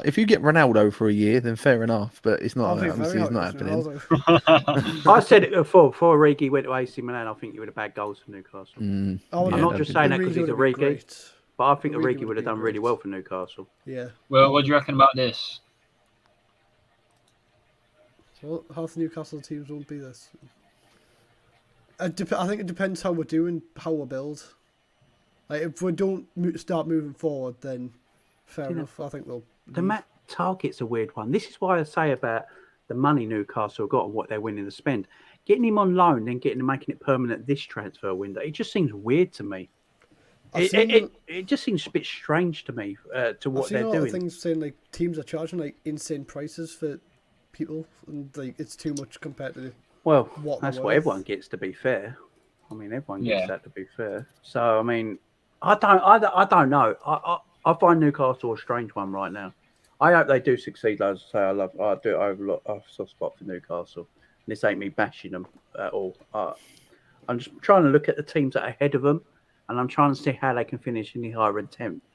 if you get Ronaldo for a year, then fair enough. But it's not. Obviously, it's not happening. I said it before Origi went to AC Milan. I think he would have had goals for Newcastle. I'm not just saying that because he's Origi, but I think Origi would have done really well for Newcastle. Yeah. Well, what do you reckon about this? So half the Newcastle teams won't be this. I think it depends how we're doing, how we build. Like if we don't start moving forward, then fair enough. I think they'll. The Matt Target's a weird one. This is why I say about the money Newcastle got and what they're willing to spend. Getting him on loan, then making it permanent this transfer window. It just seems weird to me. It just seems a bit strange to me to what they're doing. I've seen a lot of things saying like teams are charging like insane prices for people, and like it's too much compared to. Well, that's what everyone gets. To be fair, I mean everyone gets that. To be fair, so I mean, I don't know. I find Newcastle a strange one right now. I hope they do succeed. As I say, I do overlook a soft spot for Newcastle. And this ain't me bashing them at all. I'm just trying to look at the teams that are ahead of them, and I'm trying to see how they can finish in the higher attempt.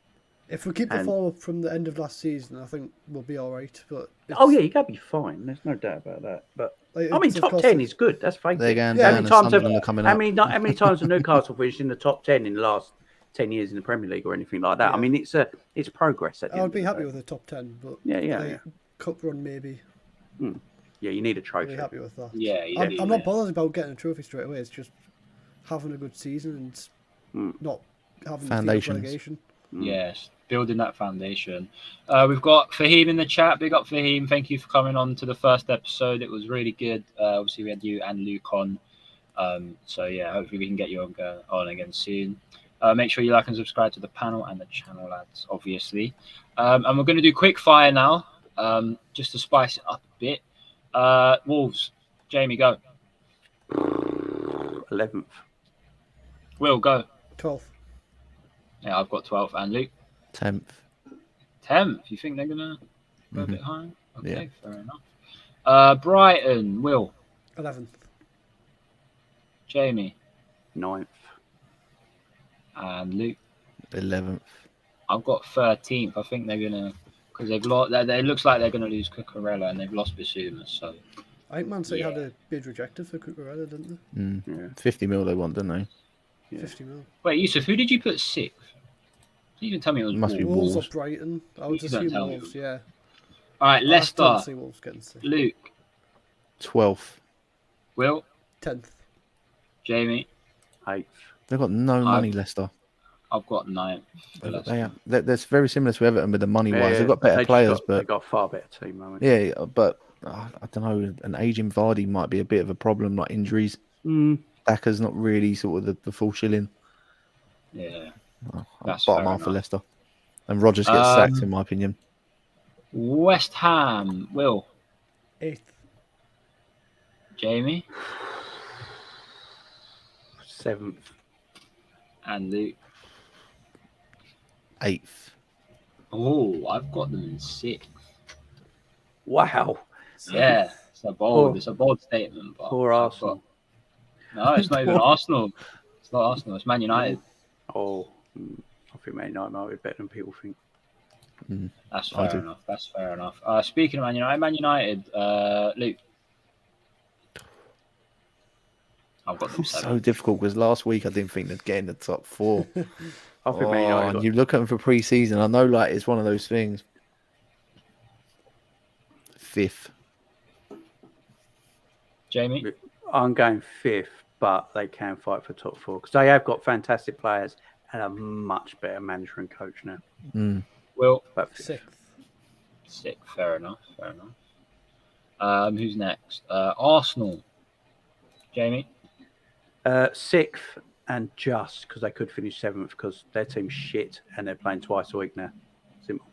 If we keep the And- form up from the end of last season, I think we'll be all right. But Oh yeah, you gotta be fine. There's no doubt about that. But like, I mean, it's, of top course, 10 is good. That's fine. They're going Yeah, down how and many Sunderland are coming up. How many times have Newcastle finished in the top 10 in the last 10 years in the Premier League or anything like that? Yeah. I mean, it's progress. At the I end would of be the happy day. with a top 10, but Yeah. like, cup run maybe. Yeah, you need a I'd trophy. be happy with that. Yeah, you I'm do, not yeah. bothered about getting a trophy straight away. It's just having a good season and not having to Foundations. feel relegation. Yes, building that foundation. We've got Fahim in the chat. Big up Fahim. Thank you for coming on to the first episode. It was really good. Obviously, we had you and Luke on. So yeah, hopefully we can get you on again soon. Make sure you like and subscribe to the panel and the channel, lads, obviously. And we're going to do quick fire now, just to spice it up a bit. Wolves, Jamie, go. 11th. Will, go. 12th. Yeah, I've got 12th. And Luke? 10th. 10th. You think they're going to go a bit higher? Okay, Yeah. fair enough. Brighton, Will, 11th. Jamie, 9th. and Luke. 11th. I've got 13th. I think they're going to, because they've lost, it looks like they're going to lose Cucurella and they've lost Bissouma. So, I think Man City had Yeah. a bid rejected for Cucurella, didn't they? Mm. Yeah. 50 mil they want, don't they? Yeah. 50 mil. wait, Yusuf, who did you put 6th? You didn't tell me it was Must be Wolves. Wolves Wolves. or Brighton. I would You don't assume tell me. Wolves, yeah. All right, I Leicester, don't see Wolves getting 6th. Luke, 12th. Will, 10th. Jamie. 8th. They've got no money, Leicester. I've got 9th. for Leicester. They're very similar to Everton with the money wise. They've got they better just players, They but got a far better team, haven't they? yeah, but I don't know. An aging Vardy might be a bit of a problem, like injuries. Daka's not really sort of the full shilling. Yeah. Oh, That's bottom fair half for enough. Leicester. And Rodgers gets sacked, in my opinion. West Ham, Will, 8th. Jamie, 7th. and Luke. 8th. Oh, I've got them in 6th. Wow. Yeah, it's a bold statement. But Poor I've Arsenal. got- No, it's not even Arsenal. It's not Arsenal. It's Man United. Oh, I think Man United might be better than people think. That's I fair do. enough. That's fair enough. Speaking of Man United, Luke. I've got them It's so 7th. difficult because last week I didn't think they'd get in the top 4. I think Man United and got- you look at them for pre-season. I know, like it's one of those things. 5th. Jamie. I'm going 5th, but they can fight for top 4 because they have got fantastic players and a much better manager and coach now. Will. But 5th. 6th. 6th. Fair enough. Fair enough. Who's next? Arsenal. Jamie. 6th and just because they could finish 7th because their team's shit and they're playing twice a week now. Simple.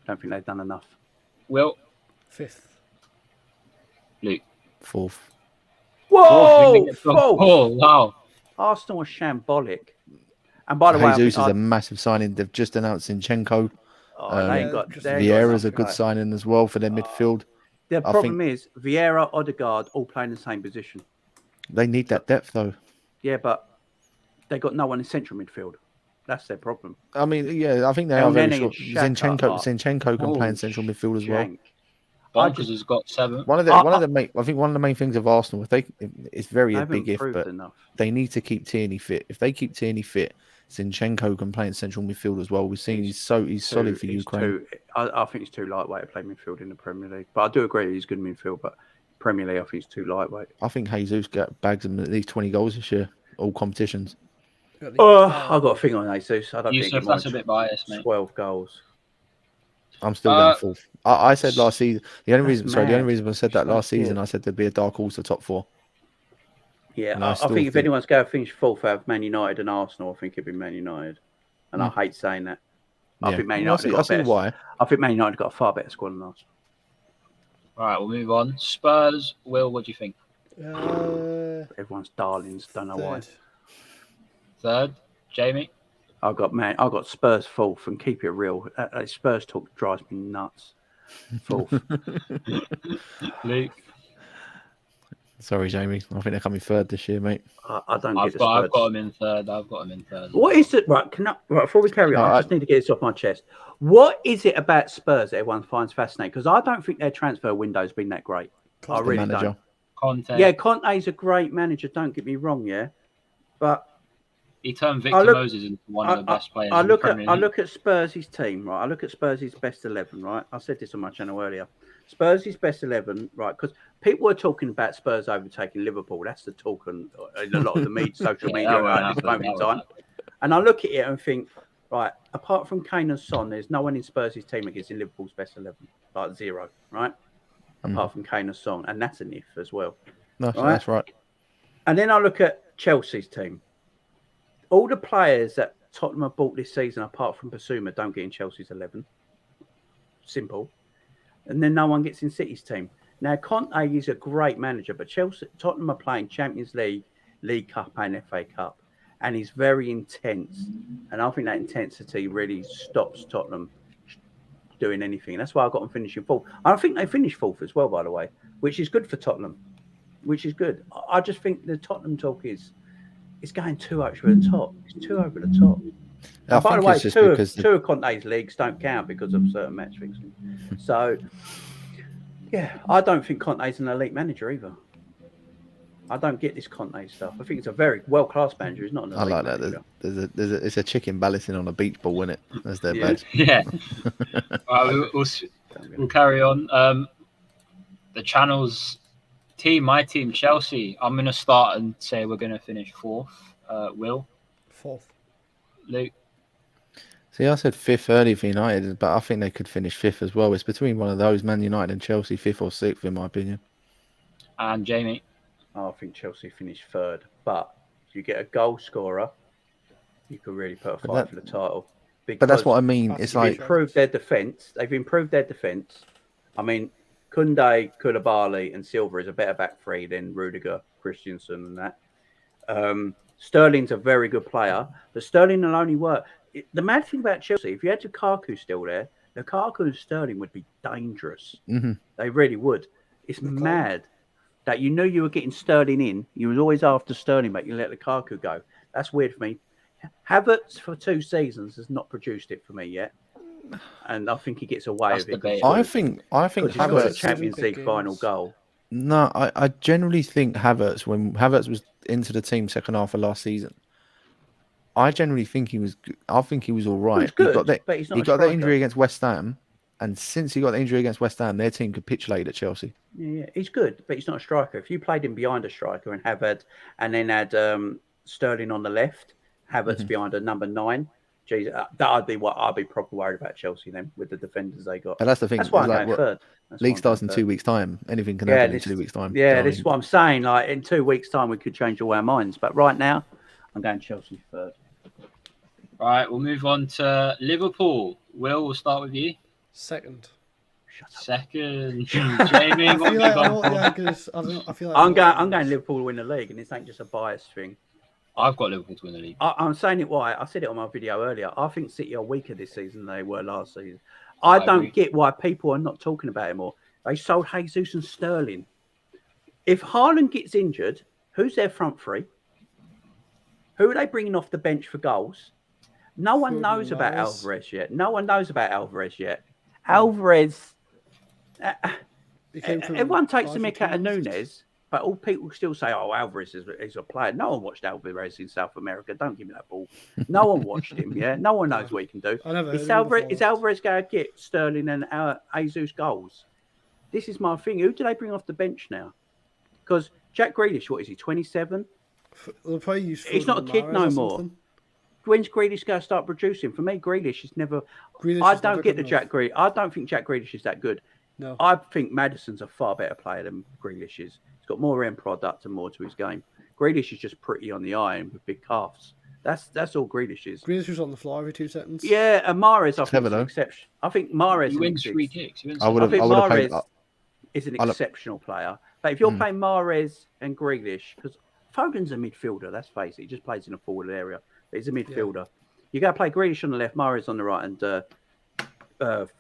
Don't think they've done enough. Will. 5th. Luke. 4th. Whoa! Oh, False. wow. Arsenal are shambolic. And by the way, I Jesus think is a massive signing. They've just announced Zinchenko. they ain't got. just they ain't got Vieira's a enough good guys. signing as well for their midfield. The I problem is Vieira, Odegaard, all playing the same position. They need that depth, though. Yeah, but they got no one in central midfield. That's their problem. I mean, yeah, I think they El are very Neni short. and Xhaka Zinchenko can play in Oh, central midfield as well. jank. Bonkers has got 7th. One of the main things of Arsenal, it's very They a haven't big if, improved but enough. they need to keep Tierney fit. If they keep Tierney fit, Zinchenko can play in central midfield as well. We've seen he's solid for Ukraine. I think it's too lightweight to play midfield in the Premier League. But I do agree he's good in midfield. But Premier League, I think it's too lightweight. I think Jesus bags them at least 20 goals this year, all competitions. Got I got a thing on Jesus. I don't think Yusuf, he that's might a bit biased, mate. 12 goals. I'm still going 4th. I said last season. The only That's reason mad. I said that last That's season, it. I said there'd be a dark horse to top 4. Yeah, And I I still think if think- anyone's going to finish 4th out of Man United and Arsenal, I think it'd be Man United. And I hate saying that. I think Man United got I see better. why. I think Man United got a far better squad than us. All right, we'll move on. Spurs. Will, what do you think? Third. Everyone's darlings. Don't know why. 3rd. Jamie. I've got Spurs fourth, and keep it real. Spurs talk drives me nuts. Fourth. Luke, Sorry, Jamie. I think they're coming third this year, mate. I don't I've get the Spurs. got them in third. I've got them in third. What is it? Right, before we carry on, I just need to get this off my chest. What is it about Spurs that everyone finds fascinating? Because I don't think their transfer window's been that great. I really don't. Conte. Yeah, Conte's a great manager. Don't get me wrong, yeah, but he turned Victor Moses into one of the best players. I look at Spurs' team, right? I look at Spurs' best 11, right? I said this on my channel earlier. Spurs' best 11, right? Because people were talking about Spurs overtaking Liverpool. That's the talk on a lot of the social media at this moment in time. And I look at it and think, right, apart from Kane and Son, there's no one in Spurs' team that gets in Liverpool's best 11. Like zero, right? Apart from Kane and Son. And that's an if as well. No, that's right. And then I look at Chelsea's team. All the players that Tottenham have bought this season, apart from Basuma, don't get in Chelsea's 11. Simple. And then no one gets in City's team. Now, Conte is a great manager, but Tottenham are playing Champions League, League Cup and FA Cup. And he's very intense. And I think that intensity really stops Tottenham doing anything. And that's why I got them finishing fourth. I think they finished fourth as well, by the way, which is good for Tottenham, which is good. I just think the Tottenham talk is going too over the top. It's too over the top. And by the way, two of Conte's leagues don't count because of certain match fixing. So, yeah, I don't think Conte's an elite manager either. I don't get this Conte stuff. I think it's a very world-class manager. He's not an elite manager. It's a chicken balancing on a beach ball, isn't it? That's their badge. Yeah. Right, we'll carry on. The channel's team, my team, Chelsea. I'm going to start and say we're going to finish fourth. Will? Fourth. Luke? See, I said fifth early for United, but I think they could finish fifth as well. It's between one of those, Man United and Chelsea, fifth or sixth, in my opinion. And Jamie? I think Chelsea finished third. But if you get a goal scorer, you could really put a fight for the title. But that's what I mean. It's like improved their defence. They've improved their defence. I mean, Koundé, Koulibaly, and Silva is a better back three than Rudiger, Christensen, and that. Sterling's a very good player, but Sterling will only work. The mad thing about Chelsea, if you had Lukaku still there, Lukaku and Sterling would be dangerous. Mm-hmm. They really would. It's mad that you knew you were getting Sterling in. You was always after Sterling, but you let Lukaku go. That's weird for me. Havertz for 2 seasons has not produced it for me yet, and I think he gets away with it. I think Havertz a Champions League final goal. No, I generally think Havertz, when Havertz was into the team second half of last season, I generally think he was. I think he was all right. He's good, he got that injury against West Ham, and since he got the injury against West Ham, their team capitulated at Chelsea. Yeah, he's good, but he's not a striker. If you played him behind a striker and and then had Sterling on the left, Havertz behind a number 9. Geez, I'd be proper worried about Chelsea then with the defenders they got. But that's the thing. That's why I'm going third. League starts in 2 weeks' time. Anything can happen in 2 weeks' time. Yeah, this is what I'm saying. Like in 2 weeks' time, we could change all our minds. But right now, I'm going Chelsea third. All right, we'll move on to Liverpool. Will, we'll start with you. Second. Second. Jamie, I feel like I'm going Liverpool to win the league, and this ain't just a bias thing. I've got Liverpool to win the league. I'm saying it why. I said it on my video earlier. I think City are weaker this season than they were last season. I don't get why people are not talking about it more. They sold Jesus and Sterling. If Haaland gets injured, who's their front three? Who are they bringing off the bench for goals? No one knows about Alvarez yet. Alvarez. Everyone takes the mick out of Núñez, but all people still say, "Oh, Alvarez is a player." No one watched Alvarez in South America. Don't give me that ball. No one watched him. Yeah, no one knows what he can do. Is Alvarez going to get Sterling and Jesus goals? This is my thing. Who do they bring off the bench now? Because Jack Grealish, what is he? 27. He's not a kid no more. When's Grealish going to start producing? For me, Grealish is never. I don't get the Jack Grealish. I don't think Jack Grealish is that good. No. I think Maddison's a far better player than Grealish is. He's got more end product and more to his game. Grealish is just pretty on the eye and with big calves. That's all Grealish is. Grealish was on the floor every 2 seconds. Yeah, and Mahrez, I think, is an exception. I think Mahrez He wins free kicks. Mahrez is an exceptional player. But if you're playing Mahrez and Grealish, because Foden's a midfielder, let's face it, he just plays in a forward area. But he's a midfielder. You got to play Grealish on the left, Mahrez on the right, and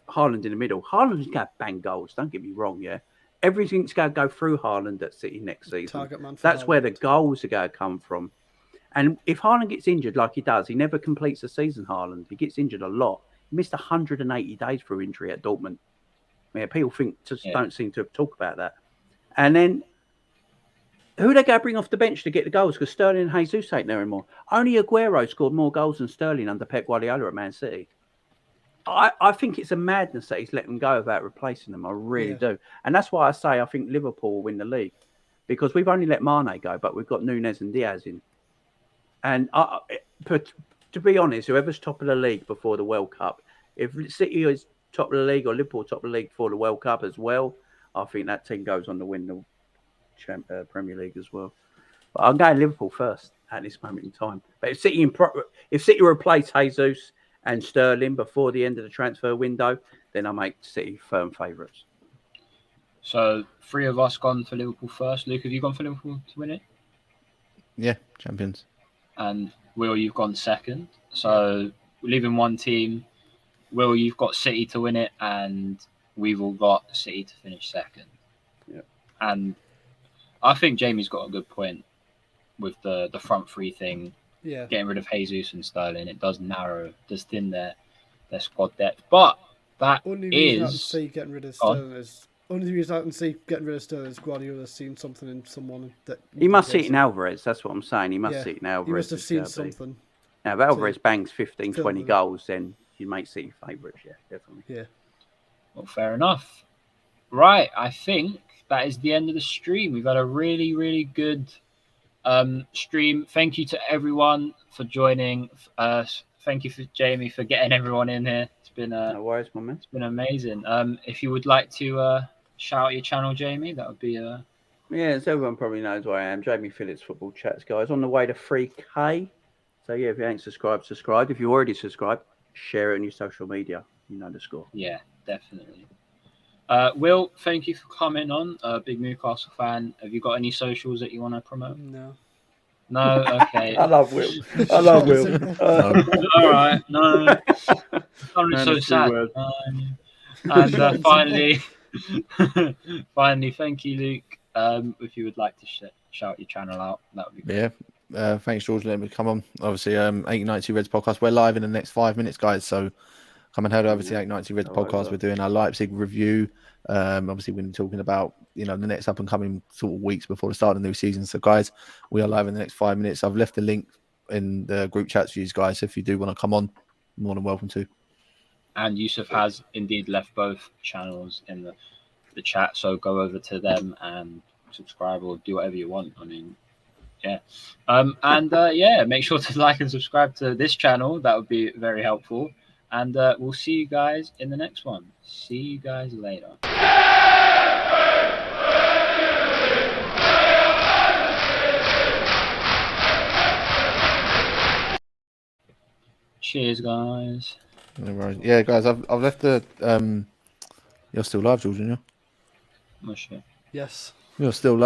Haaland in the middle. Haaland's got to bang goals. Don't get me wrong, yeah. Everything's got to go through Haaland at City next season. Target man for That's where the Haaland. goals are going to come from. And if Haaland gets injured like he does, he never completes the season, Haaland. He gets injured a lot. He missed 180 days through injury at Dortmund. Yeah, people don't seem to talk about that. And then who they going to bring off the bench to get the goals? Because Sterling and Jesus ain't there anymore. Only Aguero scored more goals than Sterling under Pep Guardiola at Man City. I think it's a madness that he's let them go without replacing them. I really do. And that's why I say I think Liverpool will win the league. Because we've only let Mane go, but we've got Nunez and Diaz in. And to be honest, whoever's top of the league before the World Cup, if City is top of the league or Liverpool top of the league before the World Cup as well, I think that team goes on to win the Premier League as well. But I'm going Liverpool first at this moment in time. But if City replace Jesus and Sterling before the end of the transfer window, then I make City firm favourites. So 3 of us gone for Liverpool first. Luke, have you gone for Liverpool to win it? Yeah, champions. And Will, you've gone second. So we're leaving one team. Will, you've got City to win it, and we've all got City to finish second. Yeah. And I think Jamie's got a good point with the front three thing. Yeah. Getting rid of Jesus and Sterling, it does thin their squad depth. But that Only reason I can is see getting rid of Sterling is Guardiola's seen something in someone that he must see it in Alvarez. That's what I'm saying. He must see it in Alvarez. He must have seen something. Now, if Alvarez bangs 15, 20 goals, then you make City favourites. Yeah, definitely. Yeah. Well, fair enough. Right, I think that is the end of the stream. We've had a really, really good stream. Thank you to everyone for joining. Thank you for Jamie for getting everyone in here. It's been no worries, my man. It's been amazing. If you would like to shout out your channel, Jamie, that would be yeah, as everyone probably knows where I am. Jamie Phillips Football Chats, guys. On the way to 3K. So yeah, if you ain't subscribed, subscribe. If you already subscribed, share it on your social media. You know the score. Yeah, definitely. Will, thank you for coming on. Big Newcastle fan. Have you got any socials that you want to promote? No. No? Okay. I love Will. I love Will. All right. No. I'm so sad. And finally, thank you, Luke. If you would like to shout your channel out, that would be great. Yeah. Thanks, George, for letting me come on. Obviously, 892 Reds podcast. We're live in the next 5 minutes, guys. So come and head over to the 892 Reds podcast. We're doing our Leipzig review. Obviously, we're talking about the next up and coming sort of weeks before the start of the new season. So, guys, we are live in the next 5 minutes. I've left the link in the group chats for you guys. If you do want to come on, more than welcome to. And Yusuf has indeed left both channels in the chat. So go over to them and subscribe or do whatever you want. I mean, yeah. Make sure to like and subscribe to this channel. That would be very helpful. And we'll see you guys in the next one. See you guys later. Cheers, guys. Yeah, guys, I've left the. You're still live, George, aren't you? Oh, shit. Yes. You're still live.